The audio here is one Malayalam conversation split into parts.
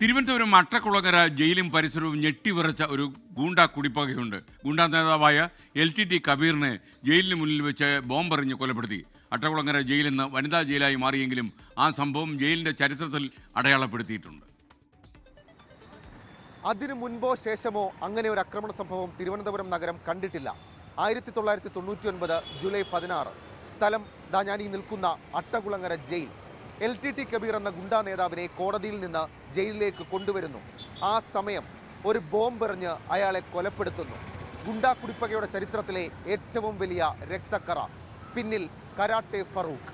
തിരുവനന്തപുരം അട്ടക്കുളങ്ങര ജയിലും പരിസരവും ഞെട്ടിവിറച്ച ഒരു ഗൂണ്ടാ കുടിപ്പകയുണ്ട്. ഗൂണ്ടാ നേതാവായ LTT കബീറിനെ ജയിലിന് മുന്നിൽ വെച്ച് ബോംബെറിഞ്ഞ് കൊലപ്പെടുത്തി. അട്ടക്കുളങ്ങര ജയിലിന്ന് വനിതാ ജയിലായി മാറിയെങ്കിലും ആ സംഭവം ജയിലിന്റെ ചരിത്രത്തിൽ അടയാളപ്പെടുത്തിയിട്ടുണ്ട്. അതിനു മുൻപോ ശേഷമോ അങ്ങനെ ഒരു ആക്രമണ സംഭവം തിരുവനന്തപുരം നഗരം കണ്ടിട്ടില്ല. 1999 ജൂലൈ 16 സ്ഥലം ദാ ഞാൻ ഈ നിൽക്കുന്ന അട്ടക്കുളങ്ങര ജയിൽ. LTT കബീർ എന്ന ഗുണ്ടാ നേതാവിനെ കോടതിയിൽ നിന്ന് ജയിലിലേക്ക് കൊണ്ടുവരുന്നു. ആ സമയം ഒരു ബോംബെറിഞ്ഞ് അയാളെ കൊലപ്പെടുത്തുന്നു. ഗുണ്ടാ കുടിപ്പകയുടെ ചരിത്രത്തിലെ ഏറ്റവും വലിയ രക്തക്കറ. പിന്നിൽ കരാട്ടെ ഫറൂഖ്.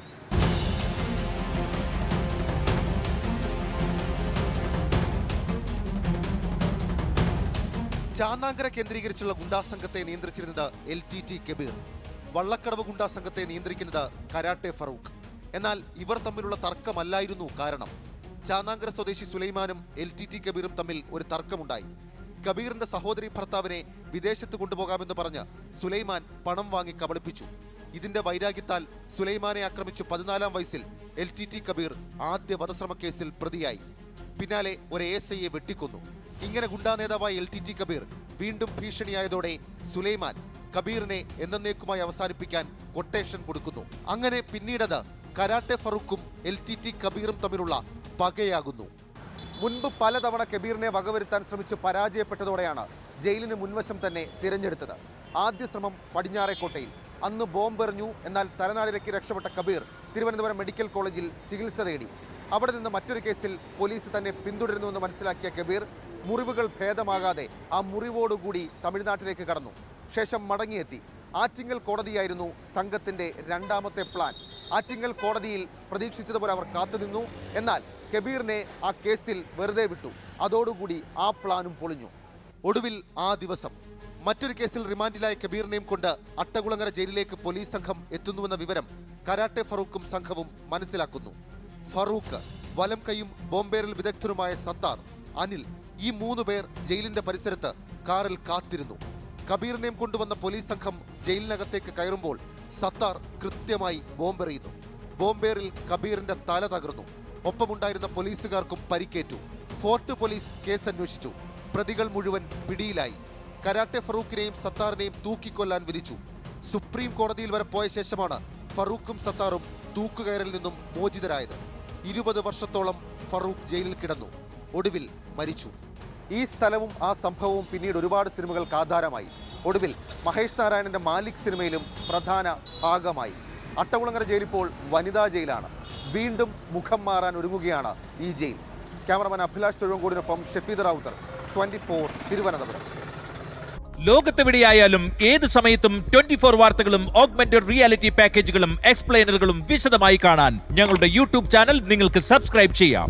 ചാന്നാങ്കര കേന്ദ്രീകരിച്ചുള്ള ഗുണ്ടാ സംഘത്തെ നിയന്ത്രിച്ചിരുന്നത് LTT കബീർ. വള്ളക്കടവ് ഗുണ്ടാ സംഘത്തെ നിയന്ത്രിക്കുന്നത് കരാട്ടെ ഫറൂഖ്. എന്നാൽ ഇവർ തമ്മിലുള്ള തർക്കമല്ലായിരുന്നു കാരണം. ചാന്നാങ്കര സ്വദേശി സുലൈമാനും LTT കബീറും തമ്മിൽ ഒരു തർക്കമുണ്ടായി. കബീറിന്റെ സഹോദരി ഭർത്താവിനെ വിദേശത്ത് കൊണ്ടുപോകാമെന്ന് പറഞ്ഞ് സുലൈമാൻ പണം വാങ്ങി കബളിപ്പിച്ചു. ഇതിന്റെ വൈരാഗ്യത്താൽ സുലൈമാനെ ആക്രമിച്ചു 14-ാം വയസ്സിൽ LTT കബീർ ആദ്യ വധശ്രമ കേസിൽ പ്രതിയായി. പിന്നാലെ ഒരു ASIയെ വെട്ടിക്കൊന്നു. ഇങ്ങനെ ഗുണ്ടാ നേതാവായ LTT കബീർ വീണ്ടും ഭീഷണിയായതോടെ സുലൈമാൻ കബീറിനെ എന്നേക്കുമായി അവസാനിപ്പിക്കാൻ കൊട്ടേഷൻ കൊടുക്കുന്നു. അങ്ങനെ പിന്നീടത് കരാട്ടെ ഫറൂഖും LTT കബീറും തമ്മിലുള്ള പകയാകുന്നു. മുൻപ് പലതവണ കബീറിനെ വകവരുത്താൻ ശ്രമിച്ച് പരാജയപ്പെട്ടതോടെയാണ് ജയിലിന് മുൻവശം തന്നെ തിരഞ്ഞെടുത്തത്. ആദ്യ ശ്രമം പടിഞ്ഞാറേക്കോട്ടയിൽ. അന്ന് ബോംബെറിഞ്ഞു. എന്നാൽ തലനാടിലേക്ക് രക്ഷപ്പെട്ട കബീർ തിരുവനന്തപുരം മെഡിക്കൽ കോളേജിൽ ചികിത്സ തേടി. അവിടെ നിന്ന് മറ്റൊരു കേസിൽ പോലീസ് തന്നെ പിന്തുടരുന്നുവെന്ന് മനസ്സിലാക്കിയ കബീർ മുറിവുകൾ ഭേദമാകാതെ ആ മുറിവോടുകൂടി തമിഴ്നാട്ടിലേക്ക് കടന്നു. ശേഷം മടങ്ങിയെത്തി. ആറ്റിങ്ങൽ കോടതിയായിരുന്നു സംഘത്തിന്റെ രണ്ടാമത്തെ പ്ലാൻ. ആറ്റിങ്ങൽ കോടതിയിൽ പ്രതീക്ഷിച്ചതുപോലെ അവർ കാത്തുനിന്നു. എന്നാൽ കബീറിനെ ആ കേസിൽ വെറുതെ വിട്ടു. അതോടുകൂടി ആ പ്ലാനും പൊളിഞ്ഞു. ഒടുവിൽ ആ ദിവസം മറ്റൊരു കേസിൽ റിമാൻഡിലായ കബീറിനെയും കൊണ്ട് അട്ടകുളങ്ങര ജയിലിലേക്ക് പോലീസ് സംഘം എത്തുന്നുവെന്ന വിവരം കരാട്ടെ ഫറൂഖും സംഘവും മനസ്സിലാക്കുന്നു. ഫറൂഖ്, വലം കൈയും ബോംബേറിൽ വിദഗ്ധരുമായ സത്താർ, അനിൽ, ഈ 3 പേർ ജയിലിന്റെ പരിസരത്ത് കാറിൽ കാത്തിരുന്നു. കബീറിനെയും കൊണ്ടുവന്ന പോലീസ് സംഘം ജയിലിനകത്തേക്ക് കയറുമ്പോൾ സത്താർ കൃത്യമായി ബോംബെറിയുന്നു. ബോംബേറിൽ കബീറിന്റെ തല തകർന്നു. ഒപ്പമുണ്ടായിരുന്ന പോലീസുകാർക്കും പരിക്കേറ്റു. ഫോർട്ട് പോലീസ് കേസ് അന്വേഷിച്ചു. പ്രതികൾ മുഴുവൻ പിടിയിലായി. കരാട്ടെ ഫറൂഖിനെയും സത്താറിനെയും തൂക്കിക്കൊല്ലാൻ വിധിച്ചു. സുപ്രീം കോടതിയിൽ വരെ പോയ ശേഷമാണ് ഫറൂഖും സത്താറും തൂക്കുകയറിൽ നിന്നും മോചിതരായത്. 20 വർഷത്തോളം ഫറൂഖ് ജയിലിൽ കിടന്നു. ഒടുവിൽ മരിച്ചു. ഈ സ്ഥലവും ആ സംഭവവും പിന്നീട് ഒരുപാട് സിനിമകൾക്ക് ആധാരമായി. ഒടുവിൽ മഹേഷ് നാരായണന്റെ മാലിക് സിനിമയിലും പ്രധാന ഭാഗമായി. അട്ടകുളങ്ങര ജയിൽ ഇപ്പോൾ വനിതാ ജയിലാണ്. വീണ്ടും മുഖം മാറാൻ ഒരുങ്ങുകയാണ് ഈ ജയിൽ. ക്യാമറമാൻ അഭിലാഷ് തൊഴുവങ്കോടിനൊപ്പം ഷഫീദ് റാവുത്തർ, 24 തിരുവനന്തപുരം. ലോകത്തെവിടെയായാലും ഏത് സമയത്തും 24 വാർത്തകളും ഓഗ്മെന്റഡ് റിയാലിറ്റി പാക്കേജുകളും എക്സ്പ്ലെയിനറുകളും വിശദമായി കാണാൻ ഞങ്ങളുടെ YouTube ചാനൽ നിങ്ങൾക്ക് സബ്സ്ക്രൈബ് ചെയ്യാം.